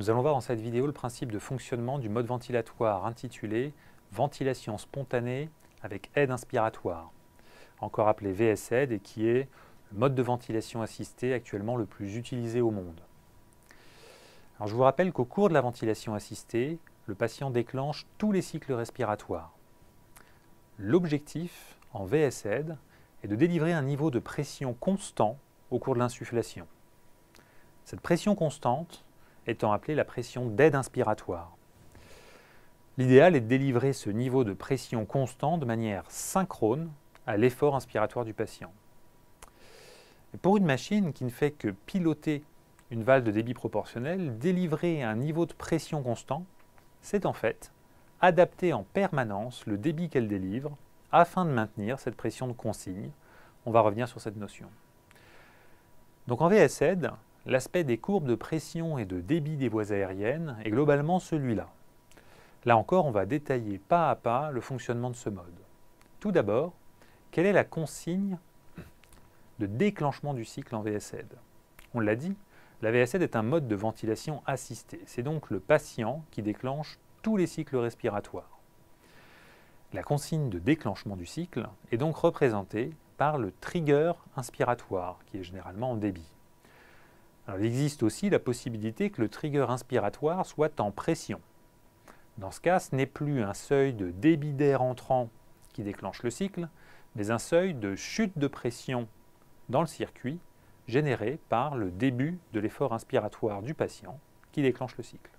Nous allons voir dans cette vidéo le principe de fonctionnement du mode ventilatoire intitulé ventilation spontanée avec aide inspiratoire, encore appelé VS-Aid, et qui est le mode de ventilation assistée actuellement le plus utilisé au monde. Alors, je vous rappelle qu'au cours de la ventilation assistée, le patient déclenche tous les cycles respiratoires. L'objectif en VS-Aid est de délivrer un niveau de pression constant au cours de l'insufflation. Cette pression constante étant appelée la pression d'aide inspiratoire. L'idéal est de délivrer ce niveau de pression constant de manière synchrone à l'effort inspiratoire du patient. Et pour une machine qui ne fait que piloter une valve de débit proportionnel, délivrer un niveau de pression constant, c'est en fait adapter en permanence le débit qu'elle délivre afin de maintenir cette pression de consigne. On va revenir sur cette notion. Donc en VS-Aid, l'aspect des courbes de pression et de débit des voies aériennes est globalement celui-là. Là encore, on va détailler pas à pas le fonctionnement de ce mode. Tout d'abord, quelle est la consigne de déclenchement du cycle en VS-Aid? On l'a dit, la VS-Aid est un mode de ventilation assistée. C'est donc le patient qui déclenche tous les cycles respiratoires. La consigne de déclenchement du cycle est donc représentée par le trigger inspiratoire, qui est généralement en débit. Alors, il existe aussi la possibilité que le trigger inspiratoire soit en pression. Dans ce cas, ce n'est plus un seuil de débit d'air entrant qui déclenche le cycle, mais un seuil de chute de pression dans le circuit généré par le début de l'effort inspiratoire du patient qui déclenche le cycle.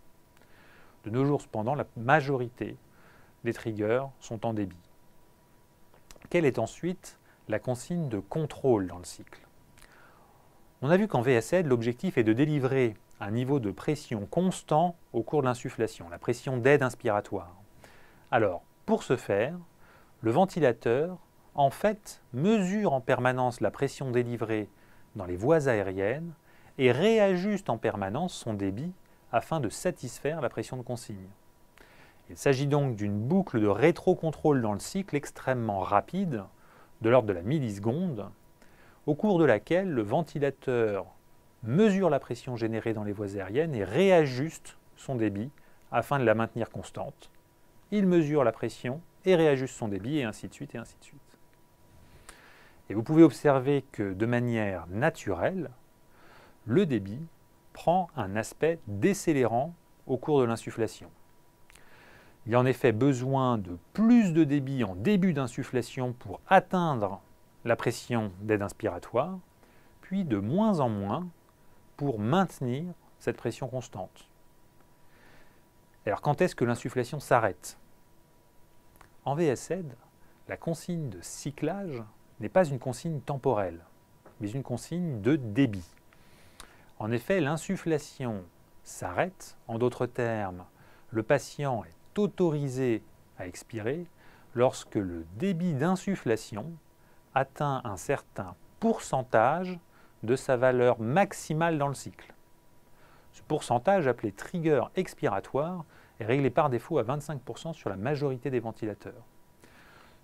De nos jours, cependant, la majorité des triggers sont en débit. Quelle est ensuite la consigne de contrôle dans le cycle? On a vu qu'en VS-Aid, l'objectif est de délivrer un niveau de pression constant au cours de l'insufflation, la pression d'aide inspiratoire. Alors, pour ce faire, le ventilateur, en fait, mesure en permanence la pression délivrée dans les voies aériennes et réajuste en permanence son débit afin de satisfaire la pression de consigne. Il s'agit donc d'une boucle de rétrocontrôle dans le cycle extrêmement rapide, de l'ordre de la milliseconde, au cours de laquelle le ventilateur mesure la pression générée dans les voies aériennes et réajuste son débit afin de la maintenir constante. Il mesure la pression et réajuste son débit, et ainsi de suite, et ainsi de suite. Et vous pouvez observer que de manière naturelle, le débit prend un aspect décélérant au cours de l'insufflation. Il y a en effet besoin de plus de débit en début d'insufflation pour atteindre la pression d'aide inspiratoire, puis de moins en moins pour maintenir cette pression constante. Alors quand est-ce que l'insufflation s'arrête? En VS-Aid, la consigne de cyclage n'est pas une consigne temporelle, mais une consigne de débit. En effet, l'insufflation s'arrête, en d'autres termes, le patient est autorisé à expirer lorsque le débit d'insufflation atteint un certain pourcentage de sa valeur maximale dans le cycle. Ce pourcentage, appelé trigger expiratoire, est réglé par défaut à 25% sur la majorité des ventilateurs.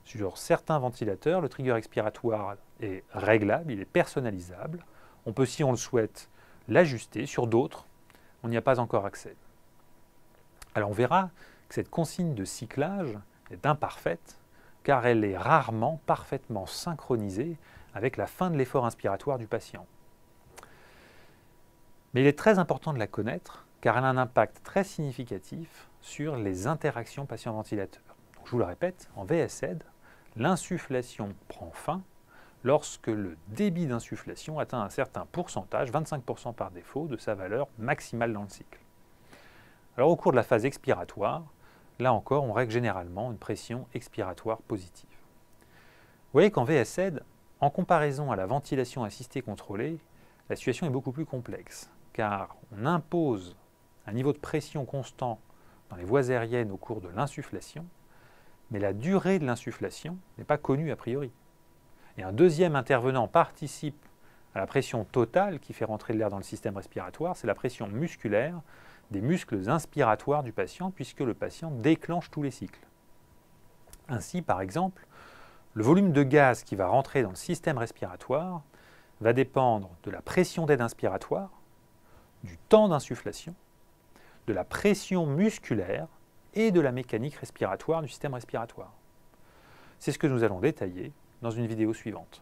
Sur certains ventilateurs, le trigger expiratoire est réglable, il est personnalisable. On peut, si on le souhaite, l'ajuster. Sur d'autres, on n'y a pas encore accès. Alors on verra que cette consigne de cyclage est imparfaite, car elle est rarement parfaitement synchronisée avec la fin de l'effort inspiratoire du patient. Mais il est très important de la connaître, car elle a un impact très significatif sur les interactions patient-ventilateur. Je vous le répète, en VS-Aid, l'insufflation prend fin lorsque le débit d'insufflation atteint un certain pourcentage, 25% par défaut, de sa valeur maximale dans le cycle. Alors au cours de la phase expiratoire, là encore, on règle généralement une pression expiratoire positive. Vous voyez qu'en VS-Aid, en comparaison à la ventilation assistée contrôlée, la situation est beaucoup plus complexe, car on impose un niveau de pression constant dans les voies aériennes au cours de l'insufflation, mais la durée de l'insufflation n'est pas connue a priori. Et un deuxième intervenant participe à la pression totale qui fait rentrer de l'air dans le système respiratoire, c'est la pression musculaire des muscles inspiratoires du patient, puisque le patient déclenche tous les cycles. Ainsi, par exemple, le volume de gaz qui va rentrer dans le système respiratoire va dépendre de la pression d'aide inspiratoire, du temps d'insufflation, de la pression musculaire et de la mécanique respiratoire du système respiratoire. C'est ce que nous allons détailler dans une vidéo suivante.